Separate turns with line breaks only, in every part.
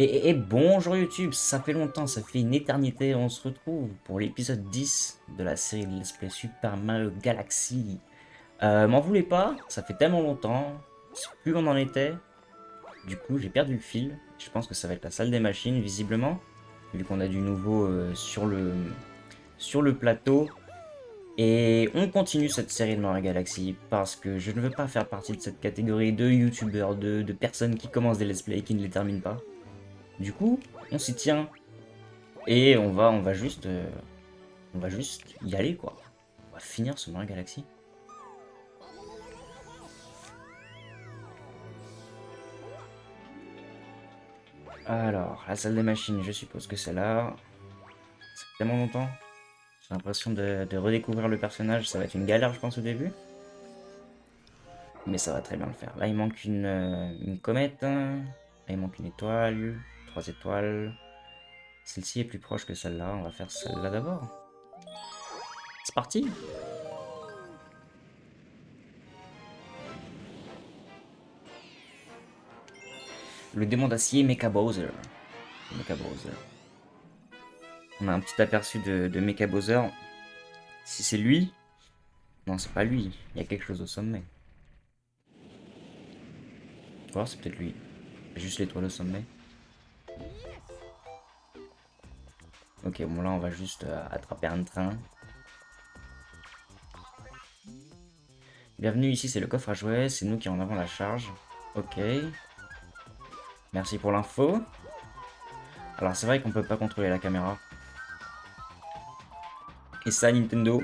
Et bonjour YouTube, ça fait longtemps, ça fait une éternité, on se retrouve pour l'épisode 10 de la série de Let's Play Super Mario Galaxy. M'en voulez pas, ça fait tellement longtemps, je sais plus où on en était. Du coup, j'ai perdu le fil, je pense que ça va être la salle des machines, visiblement, vu qu'on a du nouveau sur le plateau. Et on continue cette série de Mario Galaxy, parce que je ne veux pas faire partie de cette catégorie de youtubeurs, de personnes qui commencent des Let's Play et qui ne les terminent pas. Du coup, on s'y tient. Et on va juste y aller quoi. On va finir ce Mario Galaxy. Alors, la salle des machines, je suppose que c'est là. Ça fait tellement longtemps. J'ai l'impression de redécouvrir le personnage. Ça va être une galère, je pense, au début. Mais ça va très bien le faire. Là, il manque une comète. Là, il manque une étoile. 3 étoiles. Celle-ci est plus proche que celle-là. On va faire celle-là d'abord. C'est parti! Le démon d'acier Mecha Bowser. Mecha Bowser. On a un petit aperçu de Mecha Bowser. Si c'est lui, non, c'est pas lui. Il y a quelque chose au sommet. Ou alors c'est peut-être lui. Juste l'étoile au sommet. Ok, bon là on va juste attraper un train. Bienvenue ici, c'est le coffre à jouets. C'est nous qui en avons la charge. Ok. Merci pour l'info. Alors c'est vrai qu'on peut pas contrôler la caméra. Et ça, Nintendo,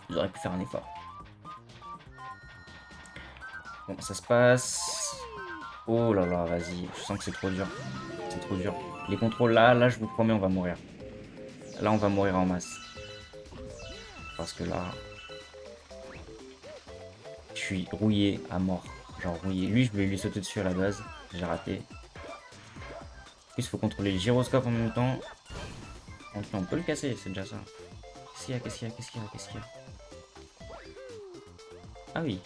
ils auraient pu faire un effort. Bon, ça se passe. Oh là là, vas-y. Je sens que c'est trop dur. C'est trop dur. Les contrôles là, je vous promets, on va mourir. Là, on va mourir en masse. Parce que là, je suis rouillé à mort. Genre rouillé. Lui, je voulais lui sauter dessus à la base. J'ai raté. Il faut contrôler le gyroscope en même temps. Ok, on peut le casser, c'est déjà ça. Qu'est-ce qu'il y a? Qu'est-ce qu'il y a? Qu'est-ce qu'il y a? Qu'est-ce qu'il y a? Ah oui.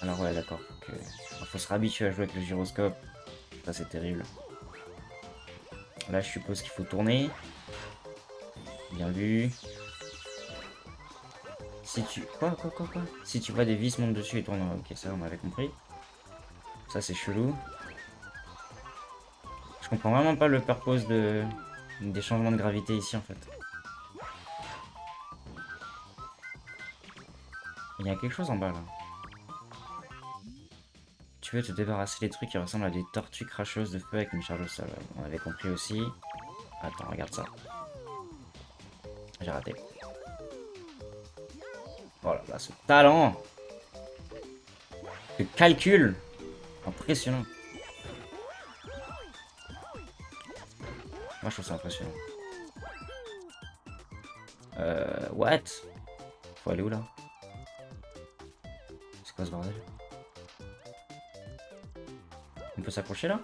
Alors ouais, d'accord. Faut se réhabituer à jouer avec le gyroscope. Ça, c'est terrible. Là, je suppose qu'il faut tourner. Bien vu. Si tu... Quoi? Si tu vois des vis montent dessus et tournent. Ok, ça, on avait compris. Ça, c'est chelou. Je comprends vraiment pas le purpose des changements de gravité ici, en fait. Il y a quelque chose en bas, là. Tu veux te débarrasser des trucs qui ressemblent à des tortues cracheuses de feu avec une charge au sol. On avait compris aussi. Attends, regarde ça. J'ai raté. Oh là là, ce talent de calcul impressionnant. Moi, je trouve ça impressionnant. What? Faut aller où, là? C'est quoi ce bordel? On peut s'accrocher, là?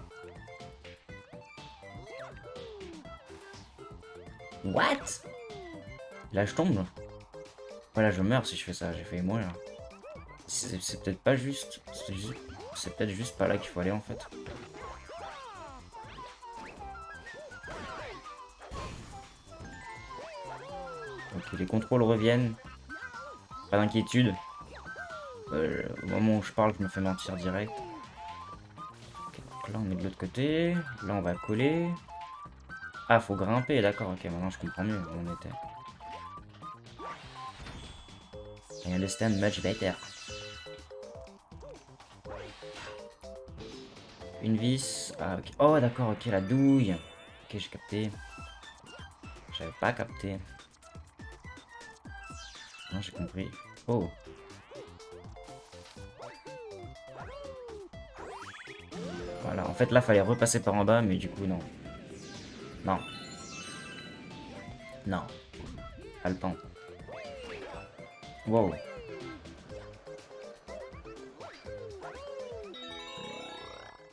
What? Là, je tombe, là. Voilà, je meurs si je fais ça. J'ai failli mourir. C'est peut-être pas juste. C'est peut-être juste pas là qu'il faut aller, en fait. Ok, les contrôles reviennent. Pas d'inquiétude. Au moment où je parle, je me fais mentir direct. Ok, donc là, on est de l'autre côté. Là, on va coller. Ah, faut grimper, d'accord. Ok, maintenant, je comprends mieux où on était. I understand much better. Une vis. Ah, ok. Oh, d'accord, ok, la douille. Ok, j'ai capté. J'avais pas capté. Non, j'ai compris. Oh. Voilà, en fait, là, fallait repasser par en bas, mais du coup, non. Non. Non. Pas le temps. Wow.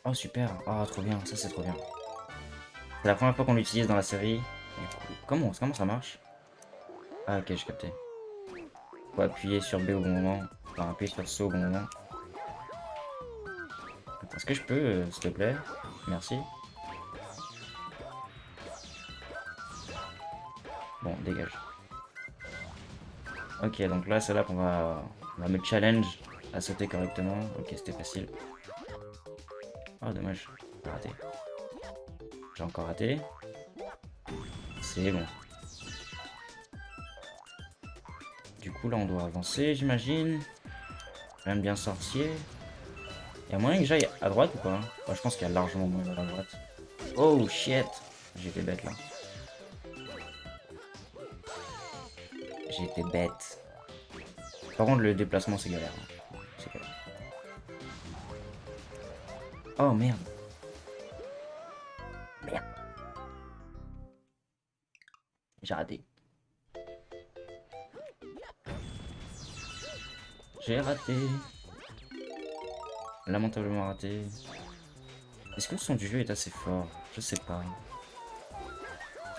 Oh, super. Oh, trop bien. Ça, c'est trop bien. C'est la première fois qu'on l'utilise dans la série. Du coup, comment ça marche? Ah, ok, j'ai capté. Faut appuyer sur B au bon moment. Enfin, appuyer sur C au bon moment. Est-ce que je peux, s'il te plaît? Merci. Bon, dégage. Ok, donc là, c'est là qu'on va me challenge à sauter correctement. Ok, c'était facile. Oh, dommage. J'ai raté. J'ai encore raté. C'est bon. Du coup, là, on doit avancer, j'imagine. Même bien sorcier. Il y a moyen que j'aille à droite ou pas? Je pense qu'il y a largement moyen d'aller à droite. Oh, shit. J'étais bête, là. J'étais bête. Par contre, le déplacement, c'est galère. C'est galère. Oh, merde. Merde. J'ai raté. J'ai raté. Lamentablement raté. Est-ce que le son du jeu est assez fort? Je sais pas.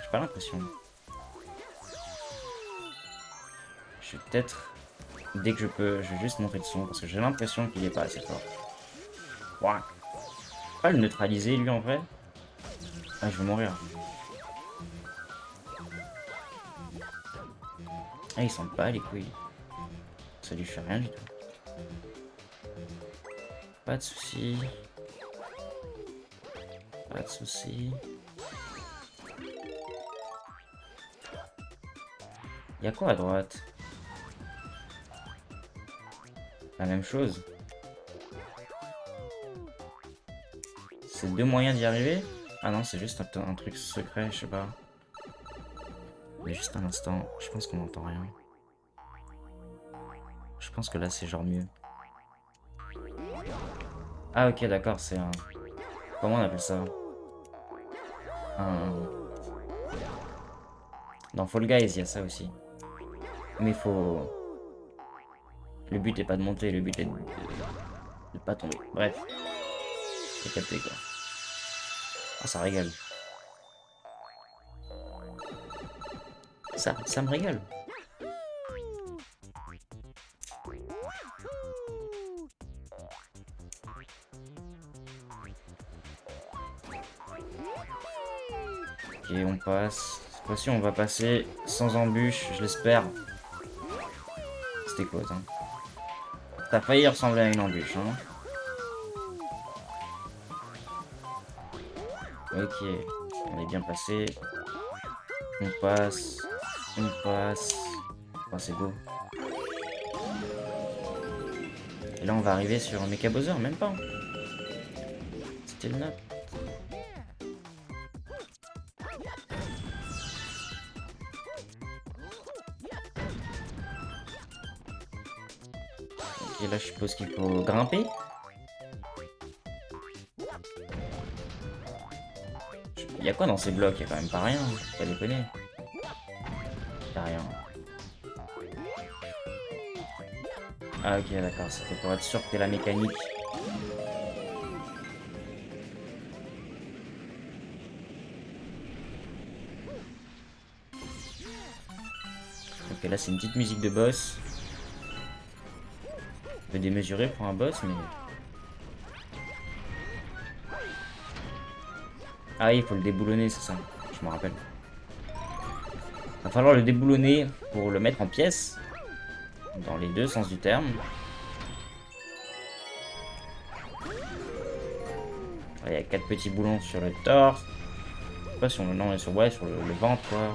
J'ai pas l'impression. Je vais peut-être, dès que je peux, je vais juste monter le son parce que j'ai l'impression qu'il est pas assez fort. Ouah. Pas le neutraliser lui en vrai. Ah, je vais mourir. Ah, il s'en bat les couilles. Ça lui fait rien du tout. Pas de soucis. Pas de soucis. Y'a quoi à droite? La même chose. C'est deux moyens d'y arriver? Ah non, c'est juste un truc secret, je sais pas. Mais juste un instant, je pense qu'on n'entend rien. Je pense que là c'est genre mieux. Ah ok, d'accord, c'est un... Comment on appelle ça? Un... Dans Fall Guys, il y a ça aussi. Mais faut... Le but est pas de monter, le but est de pas tomber. Bref. Faut capter quoi. Ah, ça régale. Ça me régale. Ok, on passe. Cette fois-ci, on va passer sans embûche, je l'espère. C'était quoi, ça? Ça a failli ressembler à une embûche, hein. Ok, on est bien passé. On passe. On passe. Oh, c'est beau. Et là, on va arriver sur Mecha Bowser, même pas. C'était le note. Ok, là, je suppose qu'il faut grimper. Il y a quoi dans ces blocs? Il y a quand même pas rien, faut pas déconner. Y a rien. Ah ok, d'accord, c'était pour être sûr que la mécanique. Ok, là c'est une petite musique de boss. Un peu démesuré pour un boss, mais... Ah oui, il faut le déboulonner, c'est ça, je me rappelle. Va falloir le déboulonner pour le mettre en pièces. Dans les deux sens du terme. Il y a 4 petits boulons sur le torse. Pas sur le... Non, sur, ouais, sur le ventre, quoi.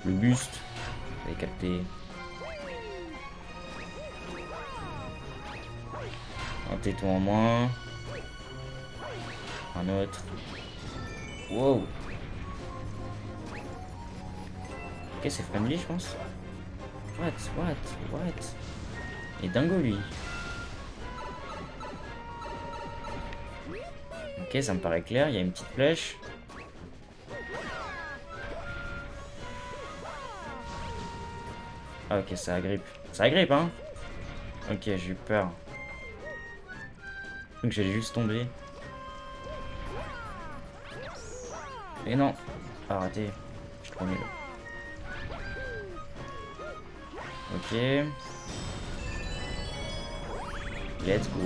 Le buste. Vous avez capté. Un téton en moins. Un autre. Wow. Ok, c'est friendly, je pense. What? Et dingo, lui. Ok, ça me paraît clair. Il y a une petite flèche. Ah, ok, ça agrippe. Ça agrippe, hein. Ok, j'ai eu peur. Donc j'allais juste tomber. Et non. Ah, raté. Je suis trop nul. Ok. Let's go.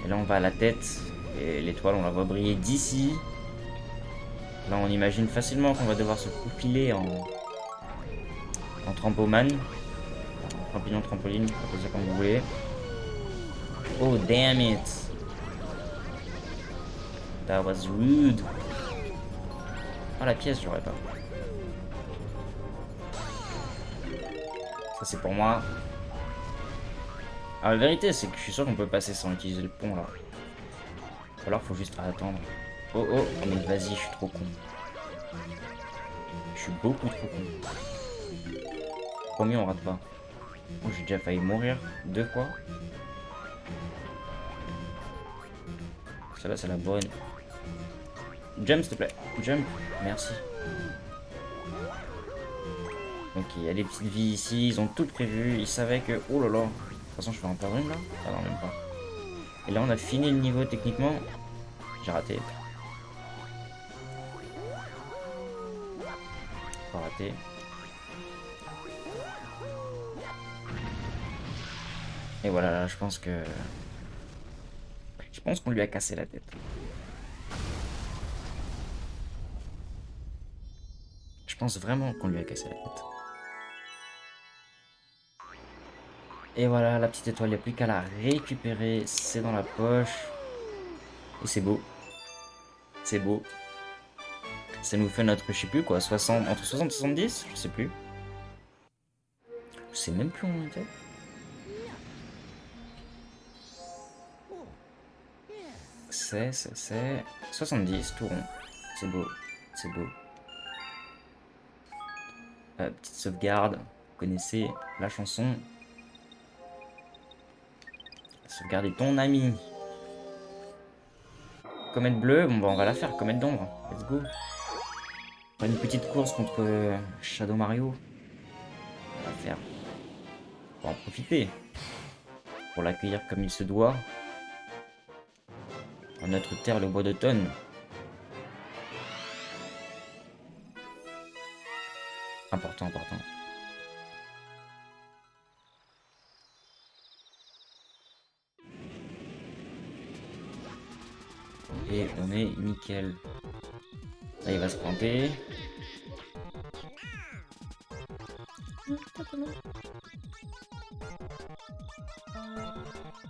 Et là, on va à la tête. Et l'étoile, on la voit briller d'ici. Là, on imagine facilement qu'on va devoir se faufiler en trampoman. Champignon trampoline, appelez ça comme vous voulez. Oh, damn it. That was rude. Ah, la pièce, j'aurais pas. Ça, c'est pour moi. Ah, la vérité, c'est que je suis sûr qu'on peut passer sans utiliser le pont, là. Ou alors, faut juste attendre. Oh, oh, oh mais vas-y, je suis trop con. Je suis beaucoup trop con. Promis, on rate pas. Oh, j'ai déjà failli mourir 2 fois. Celle-là, c'est la bonne. Jump, s'il te plaît. Jump. Merci. Ok, il y a des petites vies ici. Ils ont tout prévu. Ils savaient que... Oh là là. De toute façon, je vais en perdre une, là. Ah non, même pas. Et là, on a fini le niveau, techniquement. J'ai raté. Pas raté. Et voilà, là, je pense que... Je pense qu'on lui a cassé la tête. Je pense vraiment qu'on lui a cassé la tête. Et voilà, la petite étoile, il n'y a plus qu'à la récupérer. C'est dans la poche. Et c'est beau. C'est beau. Ça nous fait notre, je sais plus quoi, 60, entre 60 et 70, je sais plus. Je sais même plus où on était. C'est 70, tout rond. C'est beau, c'est beau. Petite sauvegarde, vous connaissez la chanson. Sauvegarder ton ami. Comète bleue, bon bah on va la faire, comète d'ombre. Let's go. Une petite course contre Shadow Mario. On va la faire. On va en profiter. Pour l'accueillir comme il se doit. Dans notre terre, le bois d'automne. Important, important. Et on est nickel. Là, il va se planter.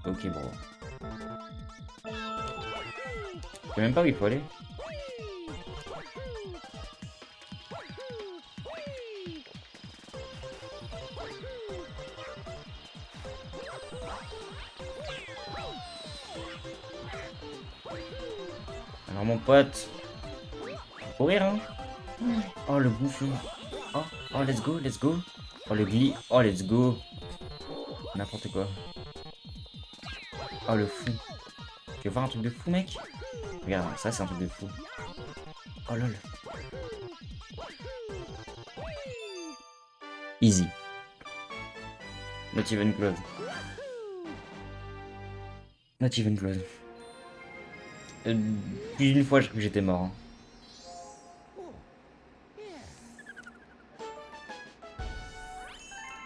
Ok, bro. Je sais même pas où il faut aller. Alors mon pote, faut courir hein. Oh le bouffon. Oh, oh let's go, let's go. Oh le glis, oh let's go. N'importe quoi. Oh le fou. Tu veux voir un truc de fou mec? Regarde, ça c'est un truc de fou. Oh lol. Easy. Not even close. Not even close. Plus d'une fois je crois que j'étais mort. Hein.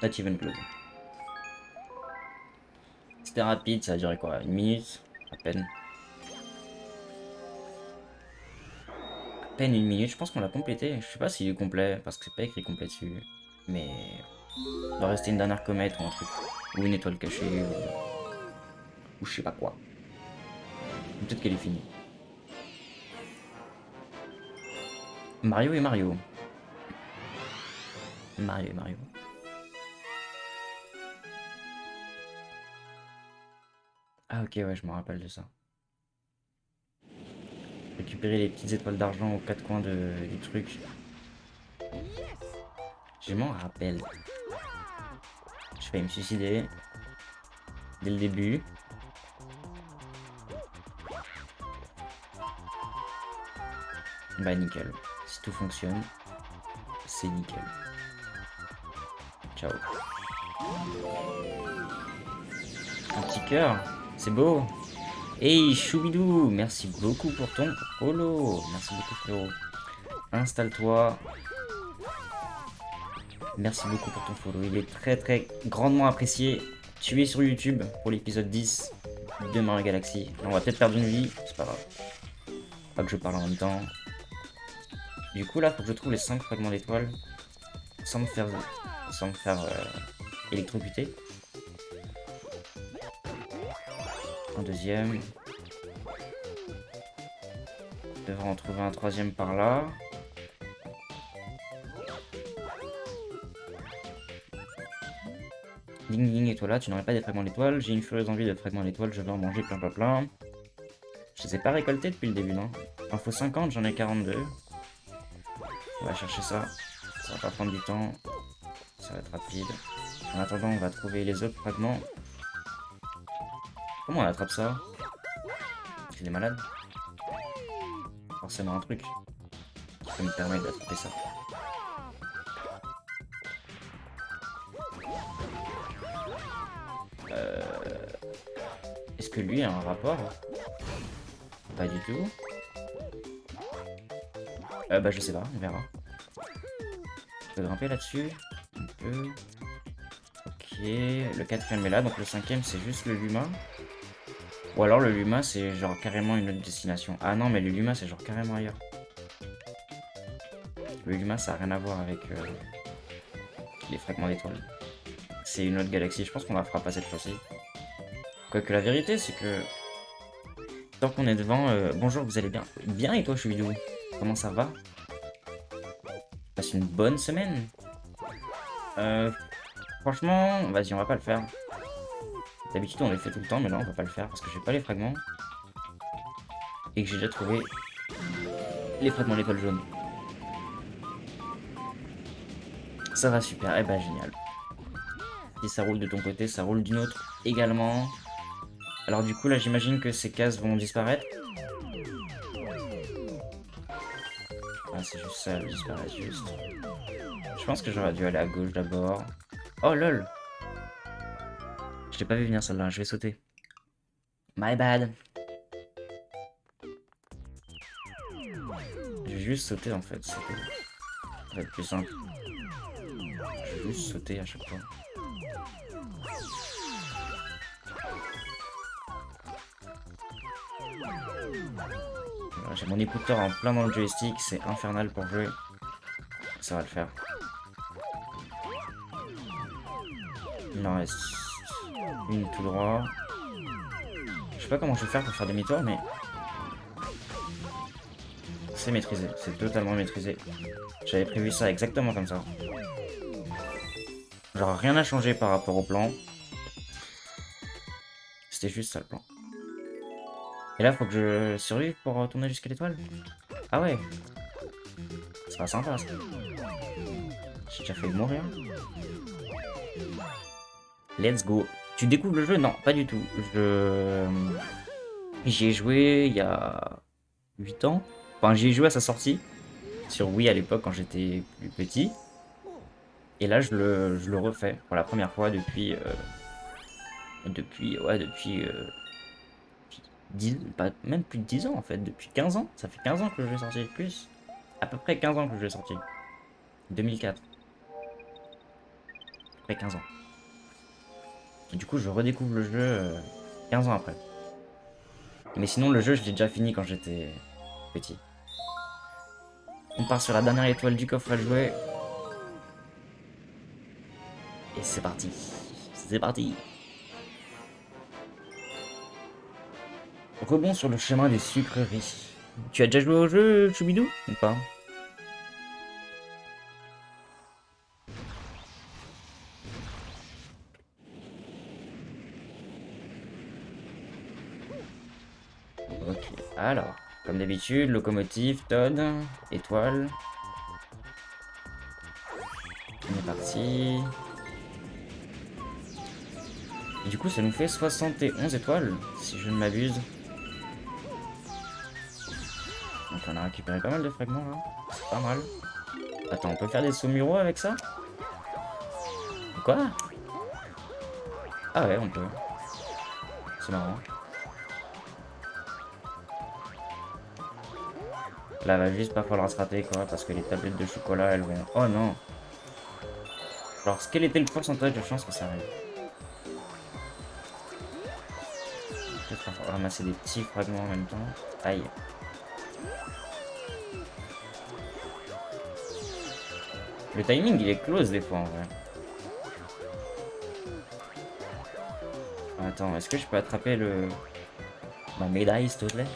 Not even close. C'était rapide, ça a duré quoi? 1 minute? À peine. À peine 1 minute, je pense qu'on l'a complété. Je sais pas s'il est complet, parce que c'est pas écrit complet dessus. Mais... il doit rester une dernière comète ou un truc. Ou une étoile cachée. Ou je sais pas quoi. Peut-être qu'elle est finie. Mario et Mario. Mario et Mario. Ah ok, ouais, je me rappelle de ça. Récupérer les petites étoiles d'argent aux 4 coins du truc. Je m'en rappelle. Je vais me suicider. Dès le début. Bah nickel. Si tout fonctionne, c'est nickel. Ciao. Un petit cœur. C'est beau. Hey Choubidou, merci beaucoup pour ton follow. Merci beaucoup frérot. Installe-toi. Merci beaucoup pour ton follow. Il est très grandement apprécié. Tu es sur YouTube pour l'épisode 10. de Mario Galaxy. On va peut-être perdre une vie, c'est pas grave. Pas que je parle en même temps. Du coup là, faut que je trouve les 5 fragments d'étoiles sans me faire, électrocuter. Un deuxième. Je devrais en trouver un troisième par là. Ding ding, et toi là, tu n'aurais pas des fragments d'étoiles. J'ai une furieuse envie de fragments d'étoiles, je vais en manger plein plein plein. Je les ai pas récoltés depuis le début, non? Il en faut 50, j'en ai 42. On va chercher ça. Ça va pas prendre du temps. Ça va être rapide. En attendant, on va trouver les autres fragments. Comment on attrape ça? Il est malade. Forcément un truc qui peut me permettre d'attraper ça. Est-ce que lui a un rapport? Pas du tout. Bah je sais pas, on verra. On peut grimper là-dessus. On peut. Ok, le quatrième est là, donc le cinquième c'est juste le Luma. Ou alors le Luma c'est genre carrément une autre destination. Ah non, mais le Luma c'est genre carrément ailleurs. Le Luma ça a rien à voir avec les fragments d'étoiles. C'est une autre galaxie, je pense qu'on la fera pas cette fois-ci. Quoique la vérité c'est que tant qu'on est devant, bonjour, vous allez bien? Bien, et toi Chouidou? Comment ça va? Passe une bonne semaine. Franchement, vas-y, on va pas le faire. D'habitude on les fait tout le temps, mais là on va pas le faire parce que j'ai pas les fragments. Et que j'ai déjà trouvé les fragments d'étoile jaune. Ça va super, eh ben génial. Si ça roule de ton côté, ça roule d'une autre également. Alors du coup là j'imagine que ces cases vont disparaître. Ah c'est juste ça, elles disparaissent juste. Je pense que j'aurais dû aller à gauche d'abord. Oh lol. Je l'ai pas vu venir celle-là, je vais sauter. My bad. Je vais juste sauter en fait, ça va être plus simple. Je vais juste sauter à chaque fois. Voilà, j'ai mon écouteur en plein dans le joystick, c'est infernal pour jouer. Ça va le faire. Il m'en reste une tout droit. Je sais pas comment je vais faire pour faire demi-tour, mais c'est maîtrisé, c'est totalement maîtrisé. J'avais prévu ça exactement comme ça. Genre rien n'a changé par rapport au plan. C'était juste ça le plan. Et là, faut que je survive pour tourner jusqu'à l'étoile. Ah ouais. C'est pas sympa ça. J'ai déjà failli mourir. Let's go. Tu découvres le jeu? Non, pas du tout. J'y ai joué il y a 8 ans. Enfin, j'y ai joué à sa sortie. Sur Wii à l'époque quand j'étais plus petit. Et là, je le refais pour la première fois depuis... depuis même plus de 10 ans en fait, depuis 15 ans. Ça fait 15 ans que le jeu est sorti, plus. À peu près 15 ans que le jeu est sorti. 2004. Après 15 ans. Et du coup, je redécouvre le jeu 15 ans après. Mais sinon, le jeu, je l'ai déjà fini quand j'étais petit. On part sur la dernière étoile du coffre à jouer. Et c'est parti. C'est parti. Rebond sur le chemin des sucreries. Tu as déjà joué au jeu, Choubidou, ou pas? Ok, alors, comme d'habitude, locomotive, Todd, étoile. On est parti. Et du coup, ça nous fait 71 étoiles, si je ne m'abuse. Donc on a récupéré pas mal de fragments là. C'est pas mal. Attends, on peut faire des saumuro avec ça? Quoi? Ah ouais, on peut. C'est marrant. Là, va juste pas falloir se rater quoi, parce que les tablettes de chocolat, elles vont... Oh non! Alors, quel était le pourcentage de chance que ça arrive? ramasser des petits fragments en même temps. Aïe. Le timing il est close des fois en vrai. Attends, est-ce que je peux attraper ma médaille s'il te plaît?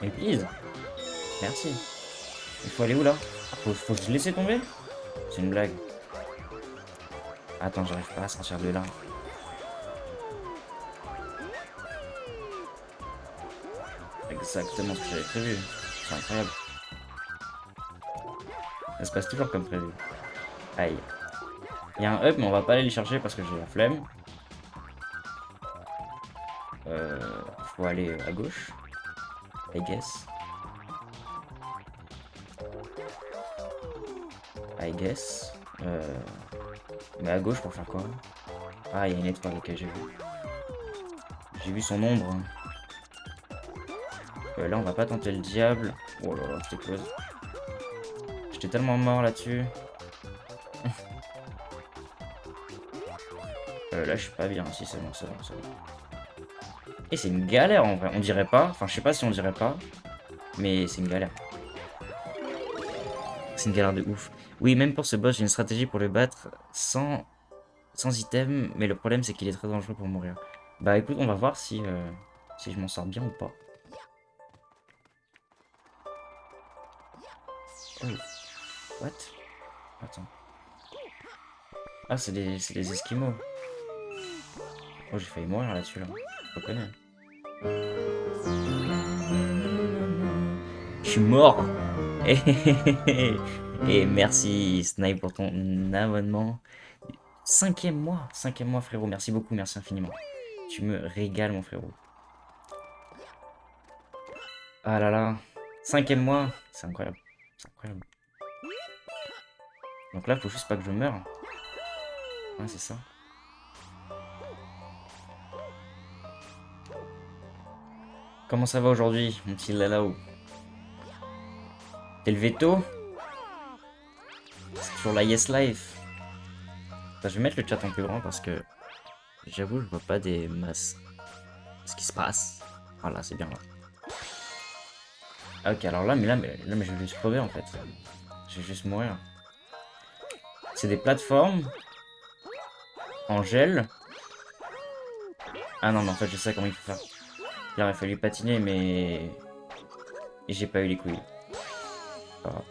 Mais please. Merci. Il faut aller où là? Faut que je laisse tomber? C'est une blague. Attends, j'arrive pas à sortir de là. Exactement ce que j'avais prévu. C'est incroyable. Ça se passe toujours comme prévu. Aïe. Il y a un up, mais on va pas aller le chercher parce que j'ai la flemme. Faut aller à gauche. I guess. I guess. Mais à gauche pour faire quoi? Ah, il y a une étoile, ok, j'ai vu. J'ai vu son ombre. Là, on va pas tenter le diable. Oh là là, c'était close. J'étais tellement mort là-dessus. Là, je suis pas bien. Si, c'est bon, c'est bon, c'est bon. Et c'est une galère en vrai. On dirait pas. Enfin, je sais pas si on dirait pas. Mais c'est une galère. C'est une galère de ouf. Oui, même pour ce boss, j'ai une stratégie pour le battre sans item. Mais le problème, c'est qu'il est très dangereux pour mourir. Bah écoute, on va voir si je m'en sors bien ou pas. Oh. What? Attends. Ah, c'est des Esquimaux. Oh, j'ai failli mourir là-dessus, là. Je reconnais. Je suis mort. Et merci, Snipe, pour ton abonnement. Cinquième mois, frérot. Merci beaucoup, merci infiniment. Tu me régales, mon frérot. Ah là là. Cinquième mois. C'est incroyable. C'est incroyable. Donc là, faut juste pas que je meure. Ouais, c'est ça. Comment ça va aujourd'hui, mon petit Lalao? T'es levé tôt? C'est toujours la Yes Life. Attends, je vais mettre le chat en plus grand parce que j'avoue, je vois pas des masses. Ce qui se passe. Voilà, c'est bien là. Ah, ok, alors là, mais je vais juste crever en fait. Je vais juste mourir. C'est des plateformes en gel. Ah non, mais en fait, je sais comment il faut faire. Il aurait fallu patiner, mais et j'ai pas eu les couilles. Pas grave.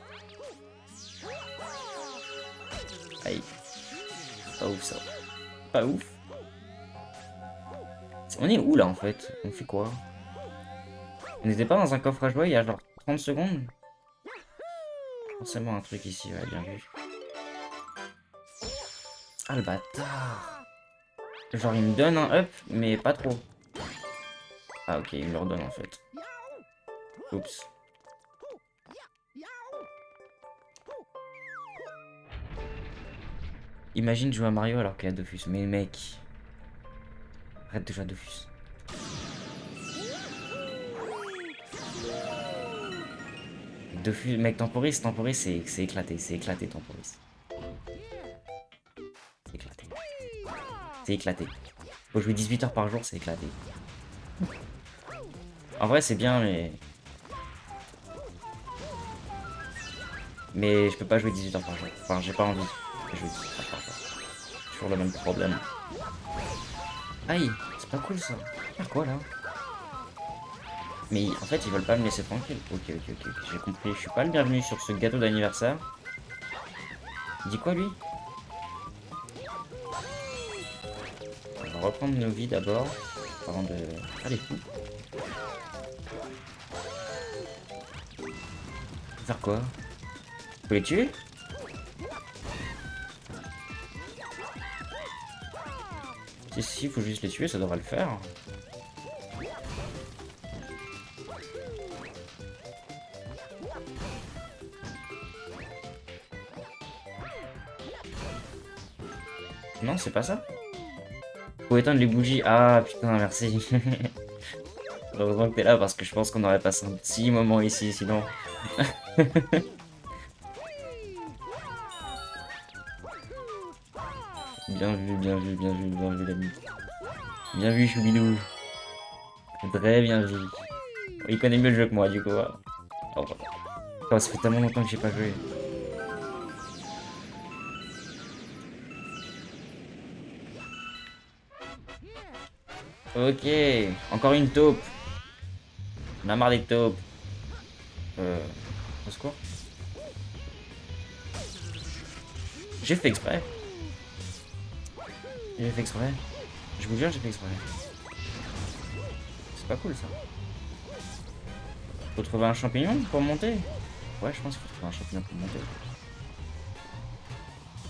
Aïe. Pas ouf ça. Pas ouf. On est où là en fait? On fait quoi? On n'était pas dans un coffre à jouer il y a genre 30 secondes? Forcément un truc ici, ouais, bien vu. Ah le bâtard! Genre il me donne un up, mais pas trop. Ah ok, il me le redonne en fait. Oups. Imagine jouer à Mario alors qu'il y a Dofus. Mais mec, arrête de jouer à Dofus. Dofus, mec, Temporis, c'est éclaté, Temporis. C'est éclaté. C'est éclaté. Faut jouer 18 heures par jour, c'est éclaté. En vrai, c'est bien, mais... Mais je peux pas jouer 18 heures par jour. Enfin, j'ai pas envie de jouer 18 heures par jour. Toujours le même problème. Aïe, c'est pas cool ça. Faire quoi là? Mais en fait, ils veulent pas me laisser tranquille. Ok, j'ai compris. Je suis pas le bienvenu sur ce gâteau d'anniversaire. Il dit quoi lui? On va reprendre nos vies d'abord. Avant de faire les coups. Faire quoi? Faut les tuer? Si, faut juste les tuer, ça devrait le faire. Non, c'est pas ça. Faut éteindre les bougies. Ah putain, merci. Heureusement que t'es là parce que je pense qu'on aurait passé un petit moment ici sinon. Bien vu l'ami. Bien vu, Choubidou. Très bien vu. Il connaît mieux le jeu que moi, du coup. Oh, voilà. Oh, ça fait tellement longtemps que j'ai pas joué. Ok, encore une taupe. On a marre des taupes. Au secours. J'ai fait exprès. J'ai fait exprès. Je vous jure, j'ai fait exprès. C'est pas cool ça. Faut trouver un champignon pour monter. Ouais, je pense qu'il faut trouver un champignon pour monter.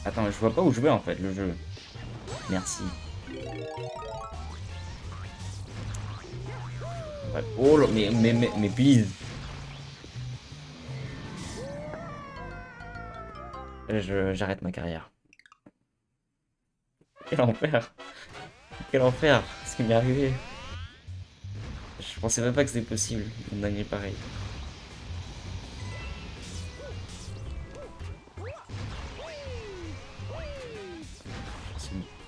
Attends, je vois pas où je vais en fait, le jeu. Merci. Ouais. Oh là, mais please. J'arrête ma carrière. Quel enfer. Quel enfer. Ce qui m'est arrivé. Je pensais même pas que c'était possible. Une dinguerie pareil.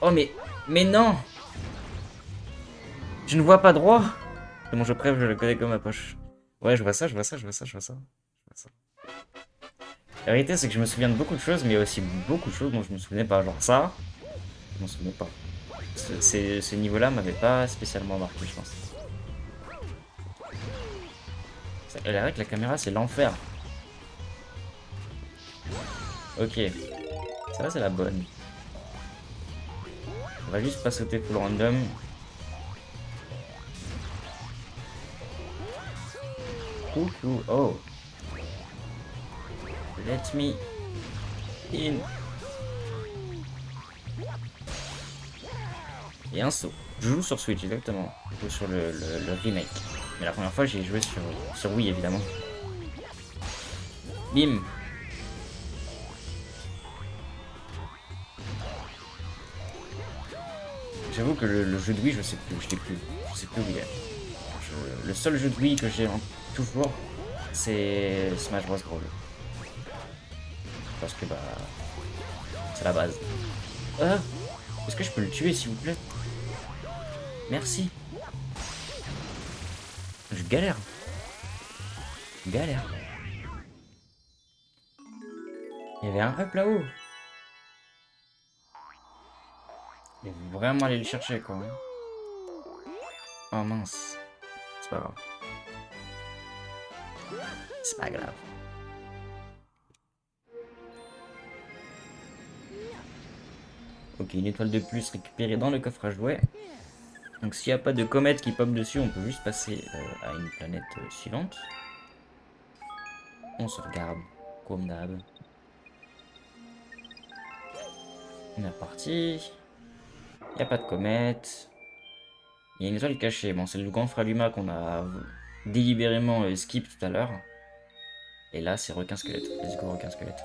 Oh mais non. Je ne vois pas droit. C'est mon jeu préf, je le connais comme ma poche. Ouais, je vois ça, je vois ça, je vois ça, je vois ça. Je vois ça. La vérité, c'est que je me souviens de beaucoup de choses, mais il y a aussi beaucoup de choses dont je me souvenais pas. Genre ça, je m'en souvenais pas. Ce niveau-là m'avait pas spécialement marqué, je pense. C'est vrai que la caméra, c'est l'enfer. Ok, ça c'est la bonne. On va juste pas sauter full random. Coucou, oh. Let me in. Et un saut. Je joue sur Switch, exactement. Je joue sur le remake. Mais la première fois, j'ai joué sur Wii, évidemment. Bim. J'avoue que le jeu de Wii, je sais plus, je l'ai plus. Je sais plus où il est. Le seul jeu de Wii que j'ai toujours, c'est Smash Bros. Brawl. Parce que bah, c'est la base. Ah, est-ce que je peux le tuer, s'il vous plaît? Merci. Je galère. Je galère. Il y avait un up là-haut. Il faut vraiment aller le chercher, quoi. Oh mince. C'est pas grave. C'est pas grave. Ok, une étoile de plus récupérée dans le coffre à jouets. Donc s'il n'y a pas de comète qui pop dessus, on peut juste passer à une planète suivante. On se regarde, comme d'hab. On est reparti. Il n'y a pas de comète. Il y a une étoile cachée. Bon, c'est le grand frère Luma qu'on a délibérément skip tout à l'heure. Et là, c'est requin squelette. Let's go, requin squelette.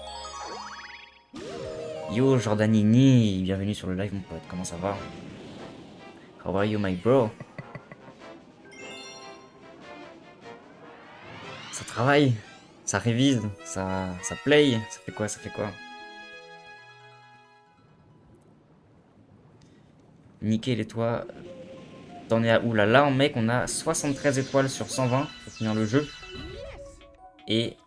Yo, Jordanini, bienvenue sur le live, mon pote. Comment ça va? How are you, my bro? Ça travaille, ça révise, ça play. Ça fait quoi? Ça fait quoi? Nickel, et toi? T'en es à où là? Là, mec, on a 73 étoiles sur 120 pour finir le jeu. Et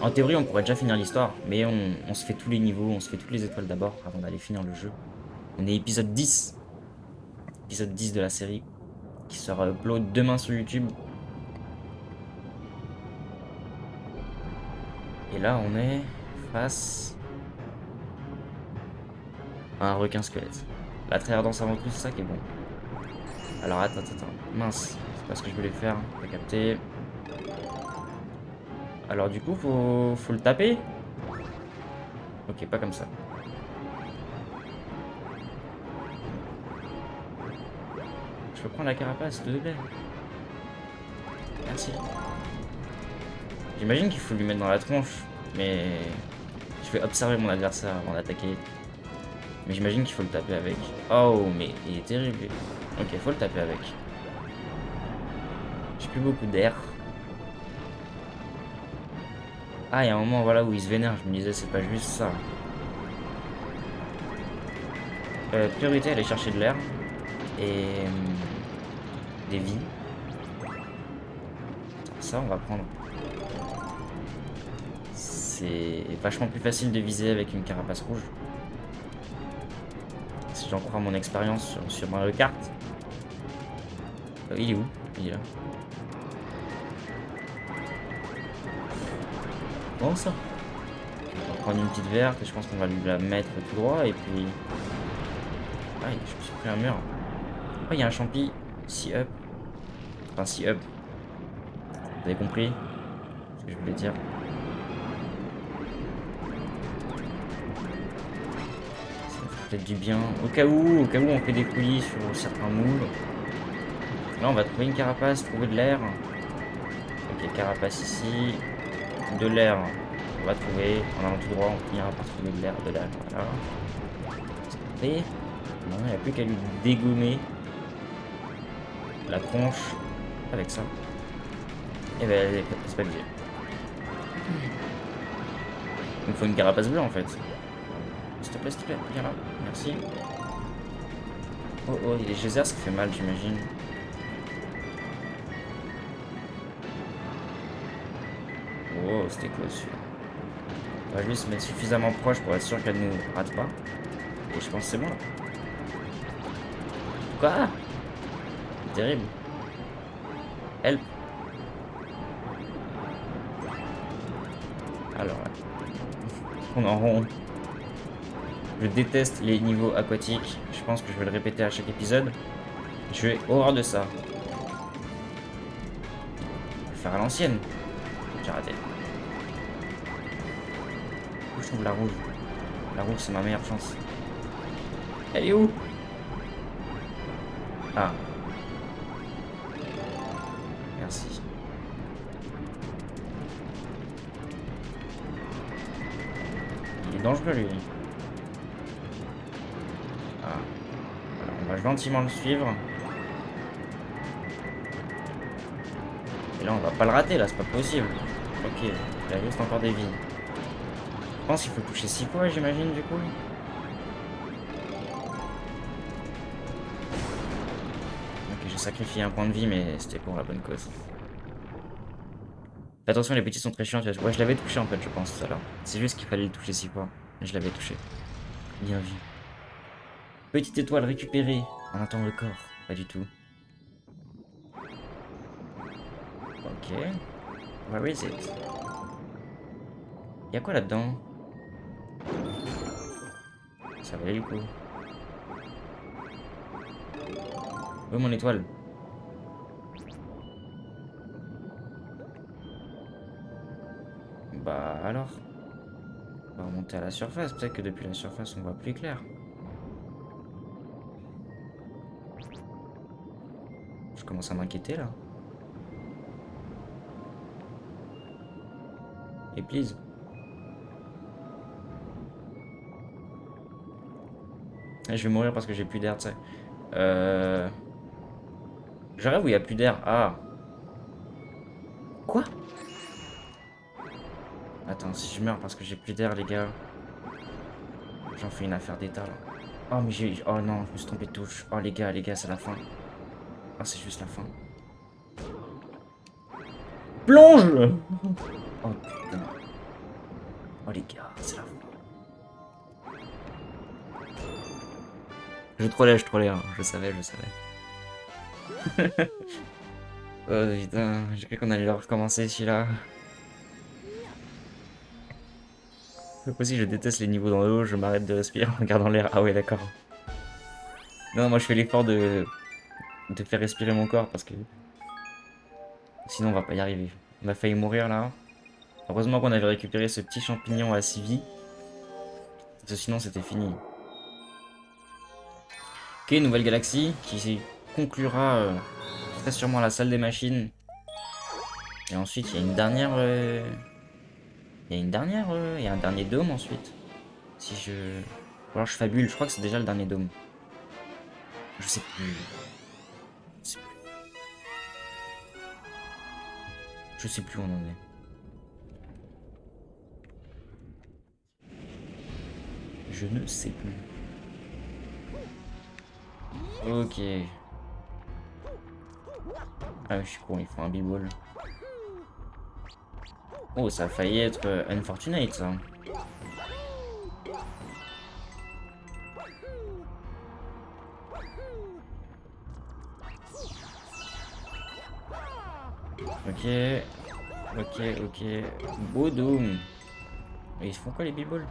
en théorie, on pourrait déjà finir l'histoire, mais on se fait tous les niveaux, on se fait toutes les étoiles d'abord avant d'aller finir le jeu. On est épisode 10. Épisode 10 de la série qui sera upload demain sur YouTube. Et là, on est face à un requin squelette. La très ardence avant tout, c'est ça qui est bon. Alors, attends. Mince, c'est pas ce que je voulais faire. T'as capté. Alors, du coup, faut le taper. Ok, pas comme ça. Je peux prendre la carapace, s'il te plaît. Merci. J'imagine qu'il faut lui mettre dans la tronche, mais je vais observer mon adversaire avant d'attaquer. Mais j'imagine qu'il faut le taper avec. Oh, mais il est terrible. Ok, faut le taper avec. J'ai plus beaucoup d'air. Ah, il y a un moment voilà, où il se vénère. Je me disais, c'est pas juste ça. Priorité, aller chercher de l'air. Et... des vies. Ça, on va prendre. C'est vachement plus facile de viser avec une carapace rouge. Si j'en crois mon expérience sur Mario Kart. Il est où? Il est là. Bon, ça. On va prendre une petite verte et je pense qu'on va lui la mettre tout droit. Et puis... Ah, je me suis pris un mur. Oh, il y a un champi. Si up. Enfin, si up. Vous avez compris ce que je voulais dire? Ça fait peut-être du bien. Au cas où on fait des coulis sur certains moules. Là, on va trouver une carapace, trouver de l'air. Ok, carapace ici. De l'air, on va trouver. En allant tout droit, on finira par trouver de l'air, voilà. C'est parfait. Non, il n'y a plus qu'à lui dégommer la tronche avec ça. Et ben, c'est pas obligé. Il me faut une carapace bleue en fait. S'il te plaît, viens là. Merci. Oh, il y a les geysers, ça fait mal, j'imagine. Oh, c'était close celui-là. On va juste se mettre suffisamment proche pour être sûr qu'elle nous rate pas. Et je pense que c'est bon là. Quoi? Terrible. Help. Alors, on en rond. Je déteste les niveaux aquatiques. Je pense que je vais le répéter à chaque épisode. Je vais horreur de ça. Je vais faire à l'ancienne. J'ai raté. Je trouve la rouge. La rouge, c'est ma meilleure chance. Elle est où? Ah. Merci. Il est dangereux, lui. Ah. Alors, on va gentiment le suivre. Et là, on va pas le rater, là, c'est pas possible. Ok, il a juste encore des vies. Je pense qu'il faut toucher 6 fois, j'imagine, du coup. Ok, j'ai sacrifié un point de vie, mais c'était pour la bonne cause. Fais attention, les petits sont très chiants. Ouais, je l'avais touché, en fait, je pense, tout à l'heure. C'est juste qu'il fallait le toucher 6 fois. Je l'avais touché. Bien vu. Petite étoile récupérée. On attend le corps. Pas du tout. Ok. Where is it? Y'a quoi là-dedans? Ça valait le coup. Où est mon étoile? Bah alors? On va remonter à la surface. Peut-être que depuis la surface, on voit plus clair. Je commence à m'inquiéter là. Et please. Je vais mourir parce que j'ai plus d'air, tu sais. Je rêve où il n'y a plus d'air. Ah. Quoi? Attends, si je meurs parce que j'ai plus d'air, les gars. J'en fais une affaire d'état là. Oh, mais j'ai. Oh non, je me suis trompé de touche. Oh, les gars, c'est la fin. Oh, c'est juste la fin. Plonge! Oh putain. Oh, les gars, c'est la fin. Je trollais, hein. Je savais. Oh putain, j'ai cru qu'on allait le recommencer celui-là. C'est possible, je déteste les niveaux dans l'eau, je m'arrête de respirer en regardant l'air. Ah ouais, d'accord. Non, moi je fais l'effort de faire respirer mon corps parce que sinon on va pas y arriver. On a failli mourir là. Heureusement qu'on avait récupéré ce petit champignon à 6 vies. Parce que sinon c'était fini. Ok, nouvelle galaxie qui conclura très sûrement la salle des machines. Et ensuite il y a une dernière... Il y a un dernier dôme ensuite. Si je... Ou alors je fabule, je crois que c'est déjà le dernier dôme. Je sais plus. Je sais plus où on en est. Je ne sais plus. Ok. Ah, je suis con, il faut un b-ball. Oh, ça a failli être unfortunate, ça. Ok. Ok, ok. Bodoum. Mais ils se font quoi, les b-balls?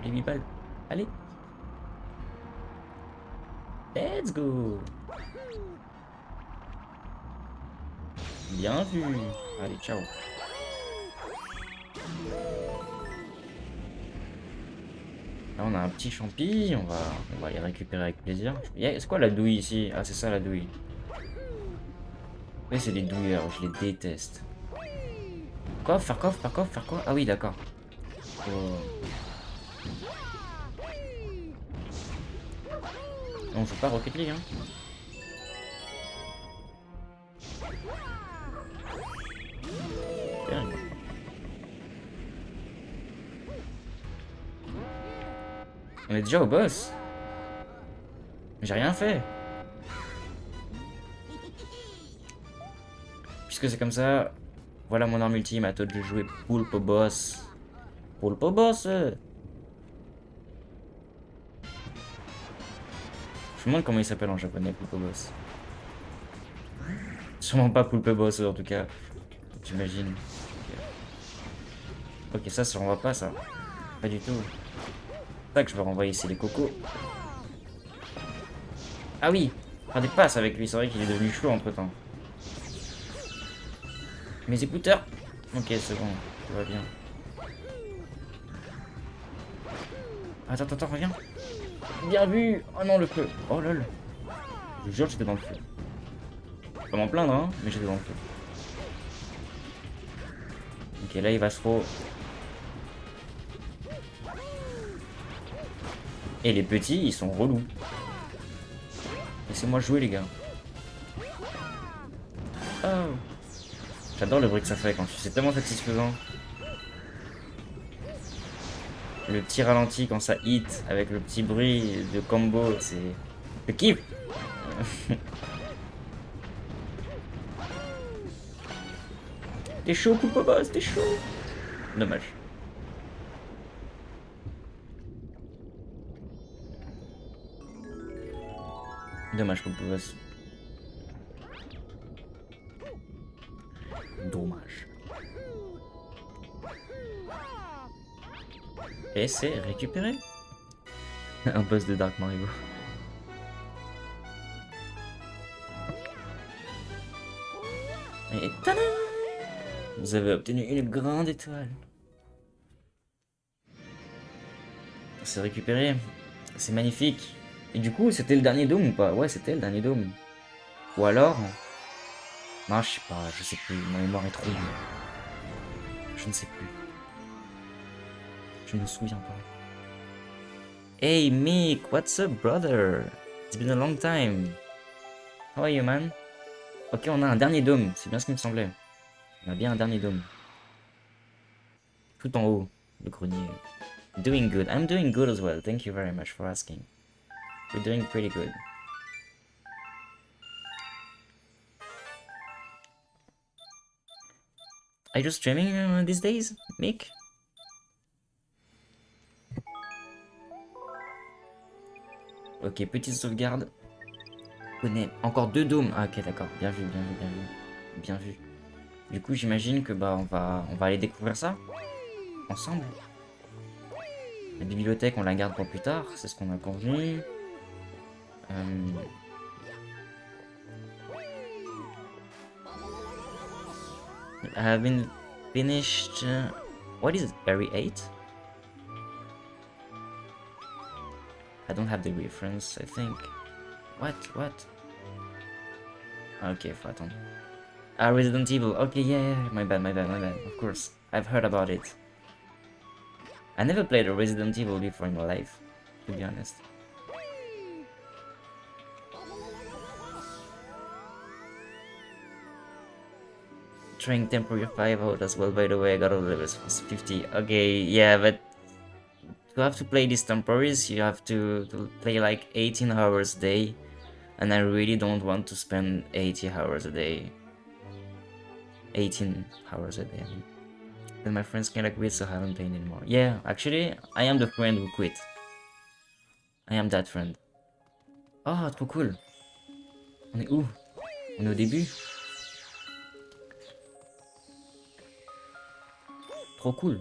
Les b-balls. Allez. Let's go. Bien vu. Allez, ciao. Là, on a un petit champi. On va les récupérer avec plaisir. C'est quoi la douille ici? Ah, c'est ça la douille. Oui, c'est des douilleurs. Je les déteste. Coffre, faire coffre, faire coffre, faire quoi? Ah oui, d'accord. Oh. On joue pas Rocket League, hein. Bien, on est déjà au boss. J'ai rien fait. Puisque c'est comme ça, voilà mon arme ultime. À toi de jouer Pulpo Boss. Pulpo Boss. Je me demande comment il s'appelle en japonais, Pulpo Boss. Sûrement pas Pulpo Boss en tout cas. J'imagine. Ok, ça se renvoie pas ça. Pas du tout. C'est ça que je veux renvoyer, c'est les cocos. Ah oui, faire des passes avec lui, c'est vrai qu'il est devenu chaud entre temps. Mes écouteurs. Ok, c'est bon, tout va bien. Attends, attends, reviens. Bien vu. Oh non, le feu. Oh lol. Je vous jure, j'étais dans le feu. Pas m'en plaindre, hein, mais j'étais dans le feu. Ok, là, il va se trop. Et les petits, ils sont relous. Laissez-moi jouer, les gars. Oh. J'adore le bruit que ça fait quand c'est tellement satisfaisant. Le petit ralenti quand ça hit avec le petit bruit de combo, c'est. Le kiff. T'es chaud, Pulpo Boss, t'es chaud. Dommage. Dommage, Pulpo Boss. Dommage. Et c'est récupéré. Un boss de Dark Mario. Et tada! Vous avez obtenu une grande étoile. C'est récupéré. C'est magnifique. Et du coup, c'était le dernier dôme ou pas? Ouais, c'était le dernier dôme. Ou alors... Non, je sais pas, je sais plus. Ma mémoire est trop dure. Je ne sais plus. Je ne me souviens pas. Hey Mick, what's up brother? It's been a long time. How are you man? Ok, on a un dernier dôme, c'est bien ce qui me semblait. On a bien un dernier dôme. Tout en haut, le grenier. Doing good. I'm doing good as well. Thank you very much for asking. We're doing pretty good. Are you streaming these days, Mick? Ok, petite sauvegarde. Connais encore deux dômes. Ah, ok, d'accord. Bien vu, bien vu, bien vu. Bien vu. Du coup, j'imagine que bah on va aller découvrir ça ensemble. La bibliothèque, on la garde pour plus tard. C'est ce qu'on a convenu. Euh, I have been finished. What is it? Area 8? I don't have the reference, I think. What? What? Ok, faut attendre. Ah, Resident Evil. Okay, yeah, yeah. My bad, my bad, my bad. Of course. I've heard about it. I never played a Resident Evil before in my life, to be honest. trying temporary 5 out as well, by the way. I got all the levels 50. Okay, yeah, but to have to play these temporaries, you have to play like 18 hours a day. And I really don't want to spend 80 hours a day. 18 hours a day. Then my friends kinda quit, so I haven't played anymore. Yeah, actually, I am the friend who quit. I am that friend. Oh, trop cool. On est où? On est au début? Trop cool.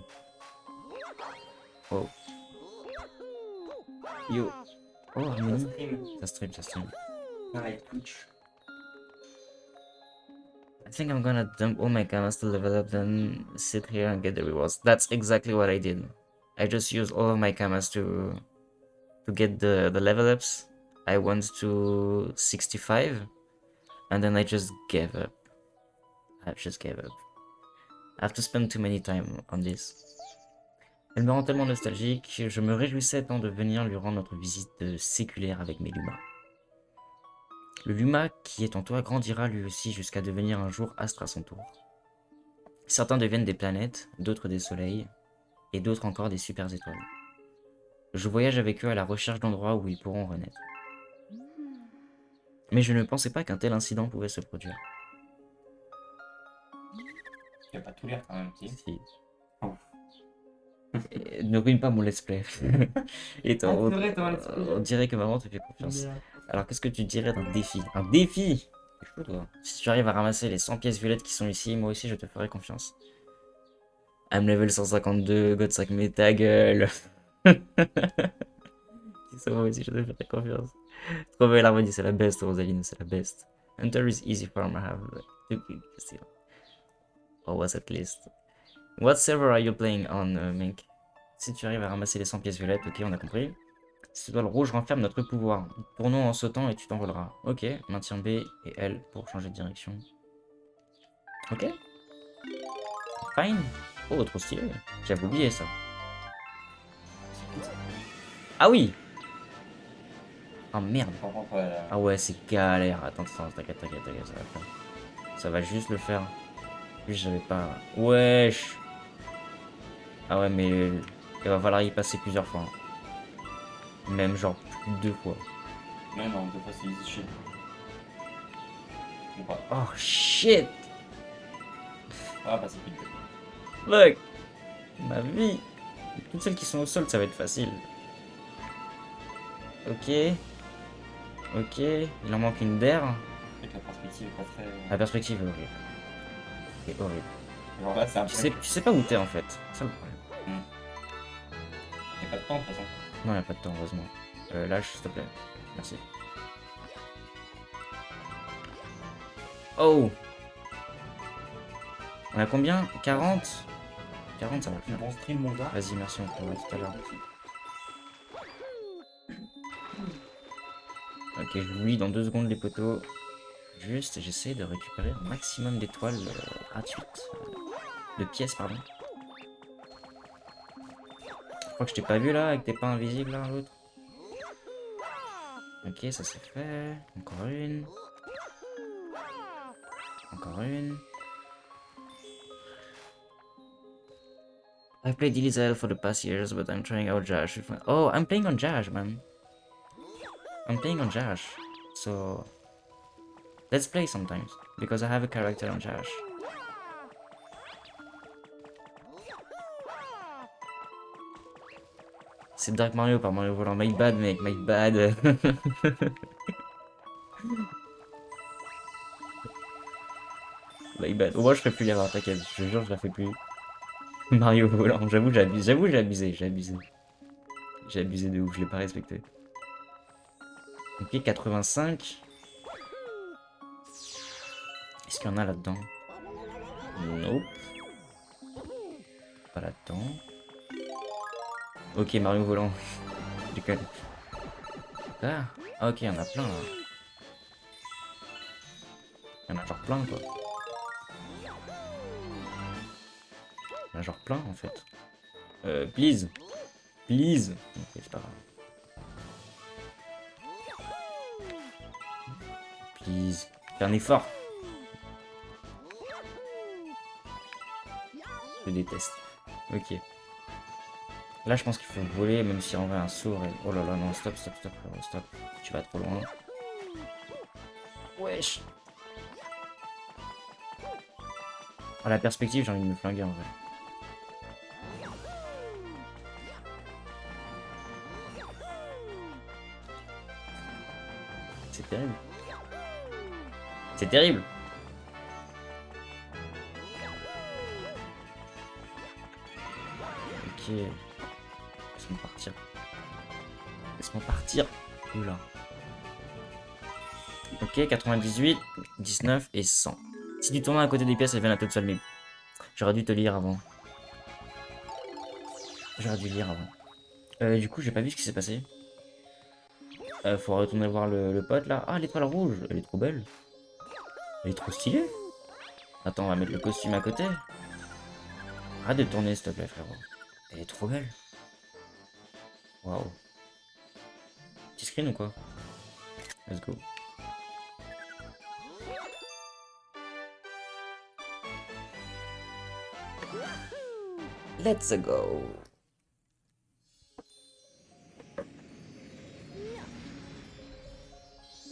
Oh. Yo. Oh, Harmony. Ça stream, ça stream.
Like Twitch.
I think I'm gonna dump all my cameras to level up, then sit here and get the rewards. That's exactly what I did. I just used all of my cameras to get the level ups. I went to 65, and then I just gave up. I just gave up. I have to spend too many time on this. Elle me rend tellement nostalgique, je me réjouissais tant de venir lui rendre notre visite séculaire avec mes Lumas. Le Luma qui est en toi grandira lui aussi jusqu'à devenir un jour astre à son tour. Certains deviennent des planètes, d'autres des soleils, et d'autres encore des super étoiles. Je voyage avec eux à la recherche d'endroits où ils pourront renaître. Mais je ne pensais pas qu'un tel incident pouvait se produire.
Tu vas pas tout lire quand même, si.
Si.
Oh.
Ne ruine pas mon let's play. Et
Ah, c'est vrai, t'as un let's play.
on dirait que maman te fait confiance.
Bien.
Alors qu'est-ce que tu dirais d'un défi? Un défi? C'est chaud, toi. Si tu arrives à ramasser les 100 pièces violettes qui sont ici, moi aussi je te ferai confiance. I'm level 152, Godsack met ta gueule. Si ça moi aussi je te ferai confiance. Trop belle harmonie, c'est la best, Rosaline, c'est la best. Hunter is easy farm, I have two kills still. Or was at least. What server are you playing on, Mink? Si tu arrives à ramasser les 100 pièces violettes, ok, on a compris. Si le rouge renferme notre pouvoir. Tournons en sautant et tu t'envoleras. Ok, maintiens B et L pour changer de direction. Ok. Fine. Oh, trop stylé. J'avais oublié ça. Ah oui. Ah merde.
Par contre,
Ah ouais, c'est galère. Attends, t'inquiète, ça va le faire. Ça va juste le faire. Juste, j'avais pas... Wesh. Ah ouais, mais il va falloir y passer plusieurs fois. Même genre plus de 2 fois.
mais non, deux fois c'est easy shit. Ou pas.
Oh shit.
Ah, bah c'est plus de
Look. Ma vie. Toutes celles qui sont au sol, ça va être facile. Ok. Ok. Il en manque une d'air.
Avec la perspective est pas très.
La perspective est horrible. C'est horrible.
Genre là, c'est un peu.
Tu sais pas où t'es en fait. C'est ça le problème.
Y'a pas de temps de toute façon.
Non, y a pas de temps, heureusement. Lâche, s'il te plaît. Merci. Oh. On a combien? 40? 40, ça va le faire.
Bon stream, mon gars.
Vas-y, merci, on prendra tout à l'heure. Ok, je vous lis dans 2 secondes les poteaux. Juste, j'essaie de récupérer un maximum d'étoiles gratuites. De pièces, pardon. Je crois que je t'ai pas vu là, avec tes pas invisibles là, l'autre. Ok, ça c'est fait. Encore une. Encore une. I've played Elizabeth for the past years, but I'm trying out Jash. Oh, I'm playing on Jash, man. I'm playing on Jash. So, let's play sometimes, because I have a character on Jash. C'est Dark Mario par Mario Volant. My bad, mec, my bad. My bad. Au moins, je ferai plus l'erreur, t'inquiète. Je te jure, je la fais plus. Mario Volant. J'avoue, j'abuse. J'avoue, j'ai abusé. J'ai abusé. J'ai abusé de ouf, je l'ai pas respecté. Ok, 85. Est-ce qu'il y en a là-dedans? Nope. Pas là-dedans. Ok, Mario Volant. Je déconne. Ah, ok, il y en a plein là. Il y en a genre plein quoi. Il y en a genre plein en fait. Please. Please. Ok, c'est pas grave. Please. Fais un effort. Je déteste. Ok. Là, je pense qu'il faut voler, même si en vrai un saut... Oh là là, non, stop, stop, stop, frérot, stop. Tu vas trop loin. Wesh. À la perspective, j'ai envie de me flinguer en vrai. C'est terrible. C'est terrible. Ok. Laisse-moi partir. Laisse-moi partir. Oula. Ok, 98, 19 et 100. Si tu tournes à côté des pièces, elles viennent à toute seule, mais j'aurais dû te lire avant. J'aurais dû lire avant. Du coup, j'ai pas vu ce qui s'est passé. Faut retourner voir le pote là. Ah, l'étoile rouge, elle est trop belle. Elle est trop stylée. Attends, on va mettre le costume à côté. Arrête de tourner, s'il te plaît, frérot. Elle est trop belle. Waouh. Petit screen ou quoi? Let's go. Let's go.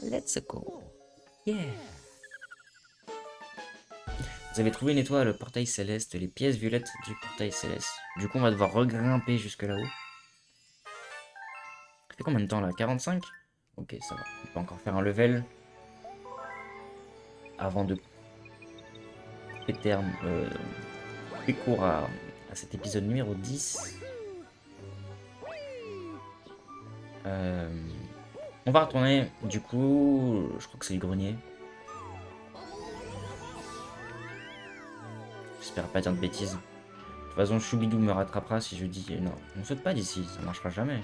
Let's go. Yeah. Vous avez trouvé une étoile, le portail céleste, les pièces violettes du portail céleste. Du coup, on va devoir regrimper jusque là-haut. Ça fait combien de temps là? 45? Ok, ça va. On peut encore faire un level avant de couper terme, couper court à cet épisode numéro 10. On va retourner, du coup, je crois que c'est le grenier. J'espère pas dire de bêtises. De toute façon, Choubidou me rattrapera si je dis non. On saute pas d'ici, ça marchera jamais.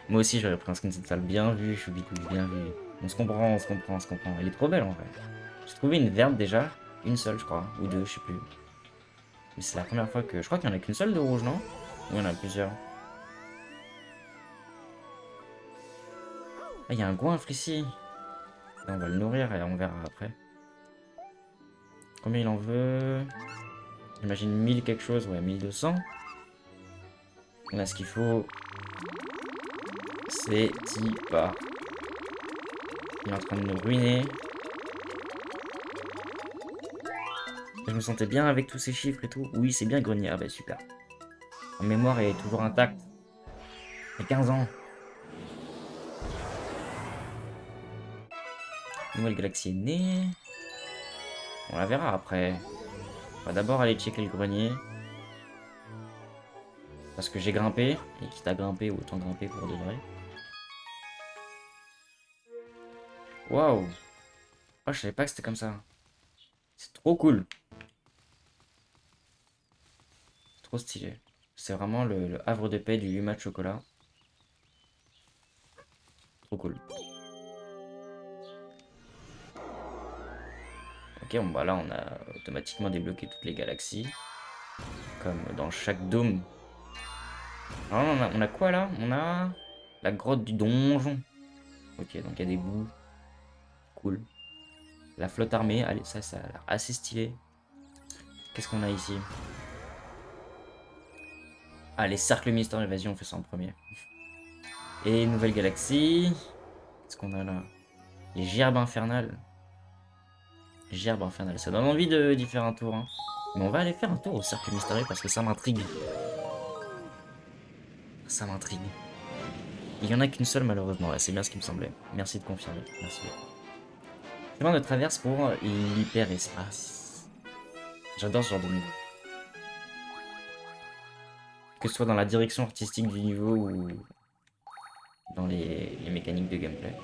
Moi aussi, j'aurais pris un skin cette salle. Bien vu, Choubidou, bien vu. On se comprend, on se comprend, on se comprend. Elle est trop belle en vrai. J'ai trouvé une verte déjà. Une seule, je crois. Ou deux, je sais plus. Mais c'est la première fois que... Je crois qu'il n'y en a qu'une seule de rouge, non? Ou il y en a plusieurs. Ah, il y a un goinfre ici. Et on va le nourrir et on verra après. Combien il en veut? J'imagine 1000 quelque chose. Ouais, 1200. Là, ce qu'il faut... C'est y pas. Il est en train de nous ruiner. Je me sentais bien avec tous ces chiffres et tout. Oui, c'est bien grenier. Ah bah super. Ma mémoire est toujours intacte. Il y a 15 ans. Nouvelle galaxie est née. On la verra après. On va d'abord aller checker le grenier. Parce que j'ai grimpé. Et quitte à grimper, autant grimper pour de vrai. Waouh. Oh, je savais pas que c'était comme ça. C'est trop cool. Trop stylé. C'est vraiment le havre de paix du Yuma de chocolat. Trop cool. Ok, bon bah là on a automatiquement débloqué toutes les galaxies. Comme dans chaque dôme. Alors on a quoi là? On a la grotte du donjon. Ok, donc il y a des bouts. Cool. La flotte armée, allez, ça a l'air assez stylé. Qu'est-ce qu'on a ici? Ah, les cercles mystérieux, vas-y, on fait ça en premier. Et nouvelle galaxie. Qu'est-ce qu'on a là? Les gerbes infernales. Gerbes infernales, ça donne envie d'y faire un tour. Hein. Mais on va aller faire un tour au cercle mystérieux parce que ça m'intrigue. Ça m'intrigue. Il y en a qu'une seule malheureusement, ouais, c'est bien ce qui me semblait. Merci de confirmer, merci. Chemin de traverse pour l'hyperespace. J'adore ce genre de niveau. Que ce soit dans la direction artistique du niveau ou dans les mécaniques de gameplay.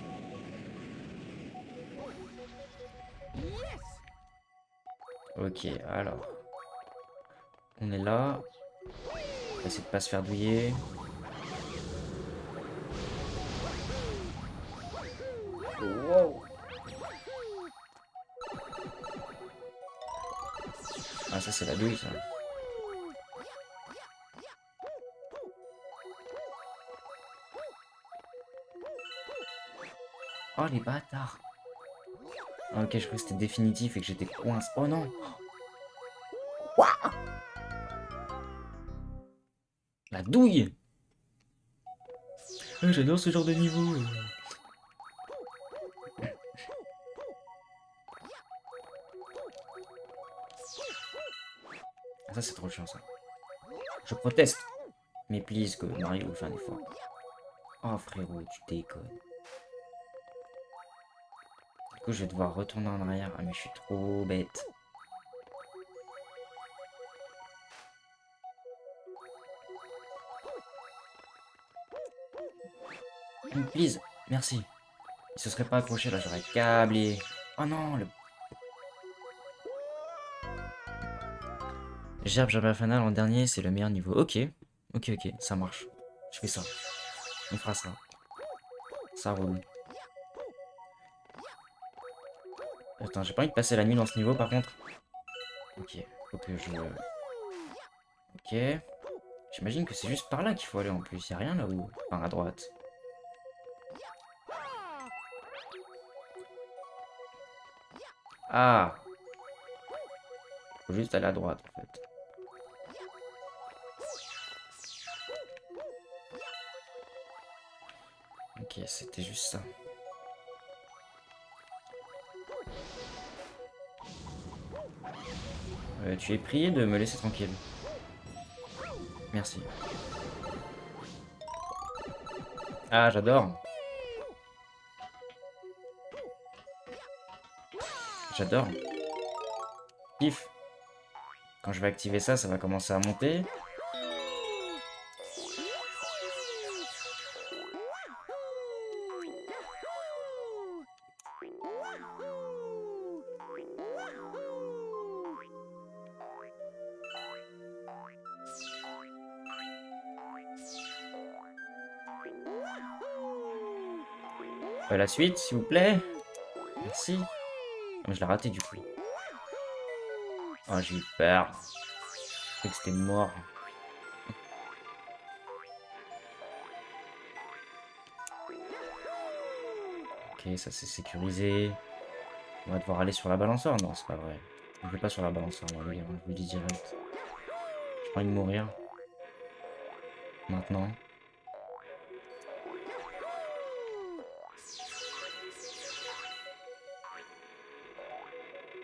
Ok, alors. On est là. On va essayer de pas se faire douiller. Wow. Ah, ça c'est la douille ça. Oh les bâtards. Ah, ok, je croyais que c'était définitif et que j'étais coincé. Oh non! La douille! J'adore ce genre de niveau. Ah, ça, c'est trop chiant, ça. Je proteste. Mais please, que Mario fait un effort. Oh, frérot, tu déconnes. Du coup, je vais devoir retourner en arrière. Ah, mais je suis trop bête. Please, merci. Il se serait pas accroché, là, j'aurais câblé. Oh non, le... Gerbe Fanal en dernier, c'est le meilleur niveau. Ok, ok, ok, ça marche. Je fais ça. On fera ça. Ça roule. Attends, j'ai pas envie de passer la nuit dans ce niveau, par contre. Ok, faut que je... Ok. J'imagine que c'est juste par là qu'il faut aller en plus. Y a rien là-haut. Enfin, à droite. Ah! Faut juste aller à droite, en fait. Ok, c'était juste ça. Tu es prié de me laisser tranquille. Merci. Ah, j'adore. J'adore. Pif. Quand je vais activer ça, ça va commencer à monter. La suite, s'il vous plaît. Merci. Ah, mais je l'ai raté du coup. Oh, j'ai eu peur. Je croyais que c'était mort. Ok, ça c'est sécurisé. On va devoir aller sur la balançoire. Non, c'est pas vrai. Je vais pas sur la balançoire, moi, les gars. Je vous le dis direct. J'ai pas envie de mourir. Maintenant.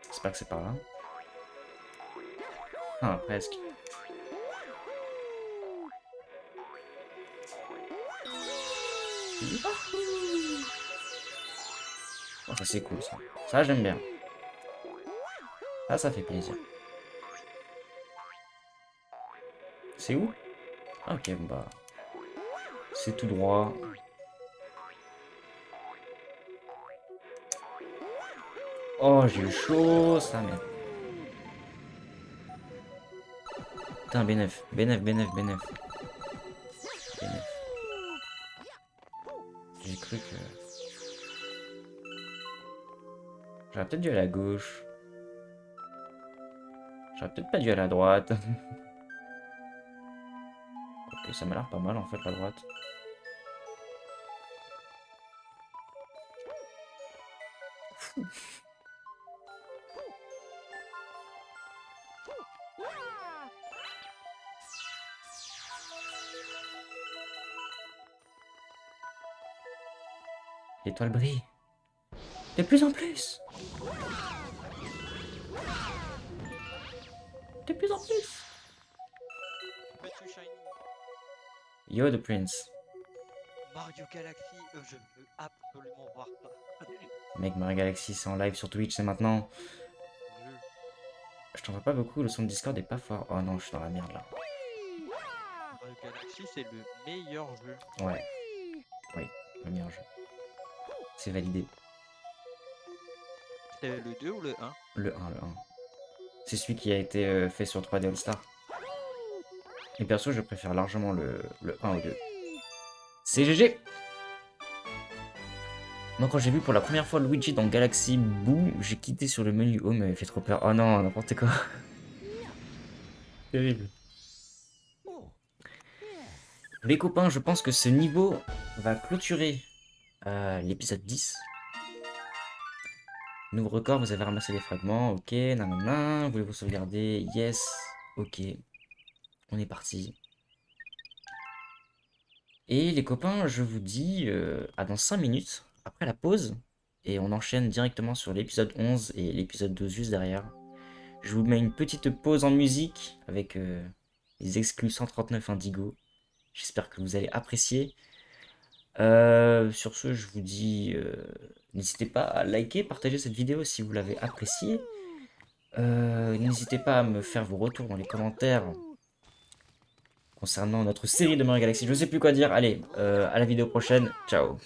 J'espère que c'est par là. Ah, presque. Oh, ça c'est cool ça. Ça j'aime bien. Ça fait plaisir. C'est où? Ah, ok, bon bah. C'est tout droit. Oh, j'ai eu chaud, ça, merde. Putain, bénef, bénef, bénef, bénef. Bénef. J'ai cru que... J'aurais peut-être dû aller à gauche. J'aurais peut-être pas dû aller à droite. Ok, ça m'a l'air pas mal en fait, la droite. L'étoile brille. De plus en plus. De plus en plus. Yo, the prince.
Mario Galaxy, je veux absolument voir ça.
Mec, Mario Galaxy, c'est en live sur Twitch, c'est maintenant. Je t'en vois pas beaucoup, le son de Discord est pas fort. Oh non, je suis dans la merde là.
Mario Galaxy, c'est le meilleur jeu.
Ouais. Oui, le meilleur jeu. C'est validé.
C'est le 2 ou le 1?
Le 1, le 1. C'est celui qui a été fait sur 3D All Star. Et perso, je préfère largement le 1 au 2. C'est GG. Moi, quand j'ai vu pour la première fois Luigi dans Galaxy Boo, j'ai quitté sur le menu Home, m'avait fait trop peur. Oh non, n'importe quoi. Terrible. Les copains, je pense que ce niveau va clôturer l'épisode 10. Nouveau record, vous avez ramassé des fragments. Ok, nanana. Voulez-vous sauvegarder? Yes. Ok. On est parti. Et les copains, je vous dis à dans 5 minutes, après la pause. Et on enchaîne directement sur l'épisode 11 et l'épisode 12 juste derrière. Je vous mets une petite pause en musique avec les exclus 139 Indigo. J'espère que vous allez apprécier. Sur ce, je vous dis, n'hésitez pas à liker, partager cette vidéo si vous l'avez appréciée. N'hésitez pas à me faire vos retours dans les commentaires concernant notre série de Mario Galaxy. Je ne sais plus quoi dire. Allez, à la vidéo prochaine. Ciao.